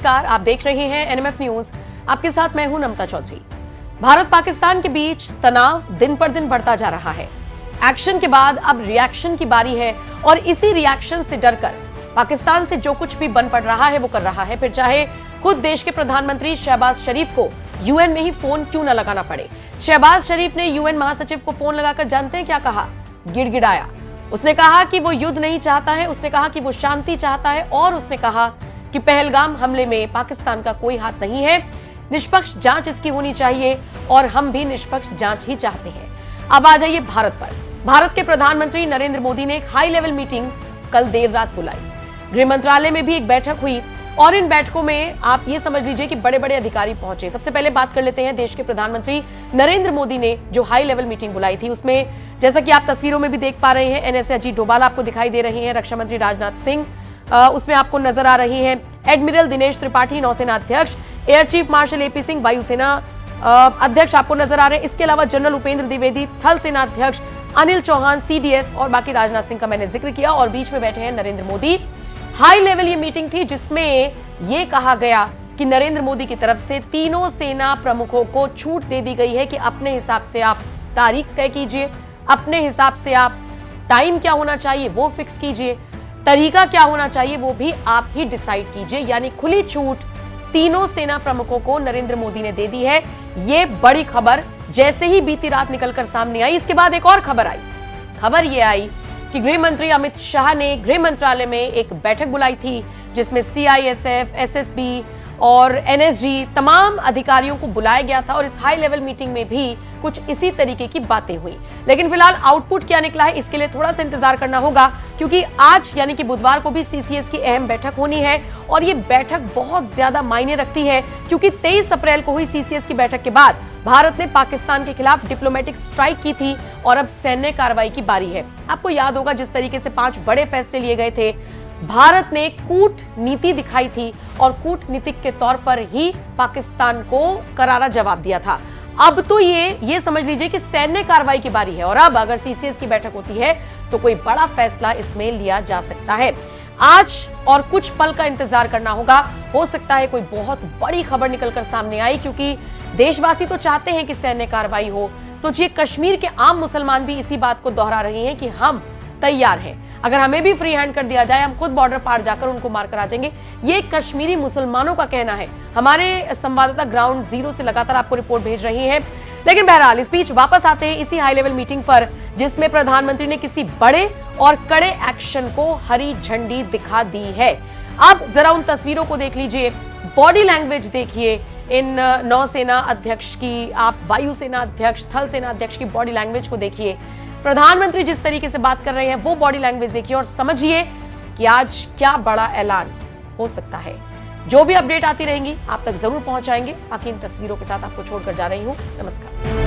नमस्कार, आप देख रहे हैं एनएमएफ न्यूज। आपके साथ मैं हूं नमता चौधरी। भारत पाकिस्तान के बीच तनाव दिन पर दिन बढ़ता जा रहा है। एक्शन के बाद अब रिएक्शन की बारी है और इसी रिएक्शन से डरकर पाकिस्तान से जो कुछ भी बन पड़ रहा है वो कर रहा है, फिर चाहे खुद देश के प्रधानमंत्री शहबाज शरीफ को यूएन में ही फोन क्यों न लगाना पड़े। शहबाज शरीफ ने यूएन महासचिव को फोन लगाकर जानते हैं क्या कहा? गिड़गिड़ाया। उसने कहा कि वो युद्ध नहीं चाहता है, उसने कहा कि वो शांति चाहता है और उसने कहा कि पहलगाम हमले में पाकिस्तान का कोई हाथ नहीं है, निष्पक्ष जांच इसकी होनी चाहिए और हम भी निष्पक्ष जांच ही चाहते हैं। अब आ जाइए भारत पर। भारत के प्रधानमंत्री नरेंद्र मोदी ने एक हाई लेवल मीटिंग कल देर रात बुलाई। गृह मंत्रालय में भी एक बैठक हुई और इन बैठकों में आप ये समझ लीजिए कि बड़े बड़े अधिकारी पहुंचे। सबसे पहले बात कर लेते हैं देश के प्रधानमंत्री नरेंद्र मोदी ने जो हाई लेवल मीटिंग बुलाई थी, उसमें जैसा कि आप तस्वीरों में भी देख पा रहे हैं, एनएसए अजीत डोभाल आपको दिखाई दे रही हैं, रक्षा मंत्री राजनाथ सिंह उसमें आपको नजर आ रही हैं, एडमिरल दिनेश त्रिपाठी नौसेना अध्यक्ष, air chief marshal AP Singh वायुसेना अध्यक्ष आपको नजर आ रहे हैं। इसके अलावा जनरल उपेंद्र द्विवेदी थल सेना अध्यक्ष, अनिल चौहान सीडीएस और बाकी राजनाथ सिंह का मैंने जिक्र किया और बीच में बैठे हैं नरेंद्र मोदी। हाई लेवल ये मीटिंग थी जिसमें ये कहा गया कि नरेंद्र मोदी की तरफ से तीनों सेना प्रमुखों को छूट दे दी गई है कि अपने हिसाब से आप तारीख तय कीजिए, अपने हिसाब से आप टाइम क्या होना चाहिए वो फिक्स कीजिए, तरीका क्या होना चाहिए वो भी आप ही डिसाइड कीजिए। यानी खुली छूट तीनों सेना प्रमुखों को नरेंद्र मोदी ने दे दी है। ये बड़ी खबर जैसे ही बीती रात निकलकर सामने आई, इसके बाद एक और खबर आई। खबर ये आई कि गृह मंत्री अमित शाह ने गृह मंत्रालय में एक बैठक बुलाई थी जिसमें सीआईएसएफ, एसएसबी और एनएसजी तमाम अधिकारियों को बुलाया गया था और इस हाई लेवल मीटिंग में भी कुछ इसी तरीके की बातें हुई। लेकिन फिलहाल आउटपुट क्या निकला है इसके लिए थोड़ा सा इंतजार करना होगा, क्योंकि आज यानी कि बुधवार को भी सीसीएस की अहम बैठक होनी है और ये बैठक बहुत ज्यादा मायने रखती है, क्योंकि 23 अप्रैल को हुई सीसीएस की बैठक के बाद भारत ने पाकिस्तान के खिलाफ डिप्लोमेटिक स्ट्राइक की थी और अब सैन्य कार्रवाई की बारी है। आपको याद होगा जिस तरीके से 5 बड़े फैसले लिए गए थे, भारत ने कूटनीति दिखाई थी और कूटनीतिक के तौर पर ही पाकिस्तान को करारा जवाब दिया था। अब तो ये समझ लीजिए कि सैन्य कार्रवाई की बारी है और अब अगर सीसीएस की बैठक होती है तो कोई बड़ा फैसला इसमें लिया जा सकता है। आज और कुछ पल का इंतजार करना होगा, हो सकता है कोई बहुत बड़ी खबर निकलकर सामने आई, क्योंकि देशवासी तो चाहते हैं कि सैन्य कार्रवाई हो। सोचिए, कश्मीर के आम मुसलमान भी इसी बात को दोहरा रहे हैं कि हम तैयार हैं, अगर हमें भी फ्री हैंड कर दिया जाए हम खुद बॉर्डर पार जाकर उनको मारकर आ जाएंगे। ये कश्मीरी मुसलमानों का कहना है। हमारे संवाददाता ग्राउंड जीरो से लगातार आपको रिपोर्ट भेज रही हैं। लेकिन बहरहाल इस बीच वापस आते हैं इसी हाई लेवल मीटिंग पर, जिसमें प्रधानमंत्री ने किसी बड़े और कड़े एक्शन को हरी झंडी दिखा दी है। अब जरा उन तस्वीरों को देख लीजिए, बॉडी लैंग्वेज देखिए इन नौसेना अध्यक्ष की, आप वायुसेना अध्यक्ष, थल सेना अध्यक्ष की बॉडी लैंग्वेज को देखिए, प्रधानमंत्री जिस तरीके से बात कर रहे हैं वो बॉडी लैंग्वेज देखिए और समझिए कि आज क्या बड़ा ऐलान हो सकता है। जो भी अपडेट आती रहेंगी आप तक जरूर पहुंचाएंगे। बाकी इन तस्वीरों के साथ आपको छोड़कर जा रही हूं। नमस्कार।